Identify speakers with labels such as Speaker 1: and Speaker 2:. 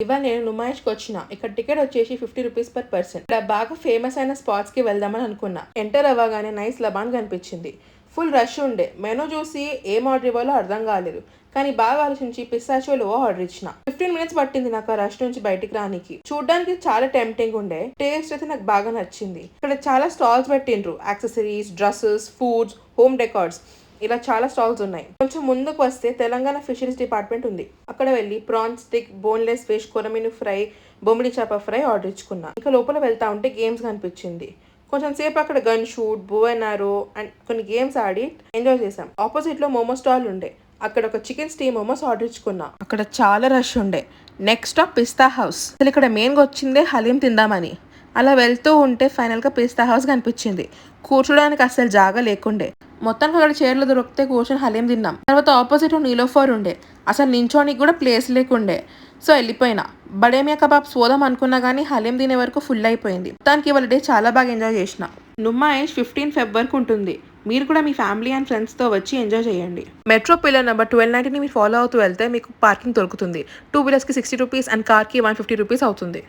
Speaker 1: ఇవాళ నేను నుమాయిష్కి వచ్చిన. ఇక్కడ టికెట్ వచ్చేసి 50 రూపీస్ పర్ పర్సన్. ఇక్కడ బాగా ఫేమస్ అయిన స్పాట్స్ కి వెళ్దామని అనుకున్నా. ఎంటర్ అవ్వగానే నైస్ లబాన్ కనిపించింది. ఫుల్ రష్ ఉండే. మెనూ చూసి ఏం ఆర్డర్ ఇవ్వాలో అర్థం కాలేదు. కానీ బాగా ఆలోచించి పిస్తాచియోలో ఆర్డర్ ఇచ్చిన. 15 మినిట్స్ పట్టింది నాకు ఆ రష్ నుంచి బయటికి రానికి. చూడడానికి చాలా టెంప్టింగ్ ఉండే. టేస్ట్ అయితే నాకు బాగా నచ్చింది. ఇక్కడ చాలా స్టాల్స్ పెట్టిండ్రు. Accessories, dresses, foods, home decors, ఇలా చాలా స్టాల్స్ ఉన్నాయి. కొంచెం ముందుకు వస్తే తెలంగాణ ఫిషరీస్ డిపార్ట్మెంట్ ఉంది. అక్కడ వెళ్ళి ప్రాన్ స్టిక్, బోన్లెస్ ఫిష్, కొరమీను ఫ్రై, బొమ్మిడి చేప ఫ్రై ఆర్డర్ ఇచ్చుకున్నా. ఇంకా లోపల వెళ్తా ఉంటే గేమ్స్ కనిపించింది. కొంచెం సేపు అక్కడ గన్ షూట్, బో అండ్ ఆరో అండ్ కొన్ని గేమ్స్ ఆడి ఎంజాయ్ చేసాం. ఆపోజిట్ లో మోమో స్టాల్ ఉండే. అక్కడ ఒక చికెన్ స్టీమ్ మోమోస్ ఆర్డర్ ఇచ్చుకున్నా. అక్కడ చాలా రష్ ఉండే. నెక్స్ట్ స్టాప్ పిస్తా హౌస్. అసలు ఇక్కడ మెయిన్గా వచ్చిందే హలీం తిందామని. అలా వెళ్తూ ఉంటే ఫైనల్ గా పిస్తా హౌస్ కనిపించింది. కూర్చోడానికి అసలు జాగా లేకుండే. మొత్తానికి అక్కడ చైర్లు దొరికితే కూర్చొని హలీం తిన్నాం. తర్వాత ఆపోజిట్ నీలోఫర్ ఉండే. అసలు నించోనికి కూడా ప్లేస్ లేకుండే. సో వెళ్ళిపోయినా. బడేమియా కబాబ్స్ పోదాం అనుకున్నా కానీ హలీం తినే వరకు ఫుల్ అయిపోయింది. మొత్తానికి వాళ్ళ డే చాలా బాగా ఎంజాయ్ చేసిన. నుమాయిష్ 15 ఫెబ్ వరకు ఉంటుంది. మీరు కూడా మీ ఫ్యామిలీ అండ్ ఫ్రెండ్స్తో వచ్చి ఎంజాయ్ చేయండి. మెట్రో పిల్లర్ నెంబర్ 1290ని మీరు ఫాలో అవుతూ వెళ్తే మీకు పార్కింగ్ దొరుకుతుంది. 2 వీలర్స్కి 60 రూపీస్ అండ్ కార్కి 150 రూపీస్ అవుతుంది.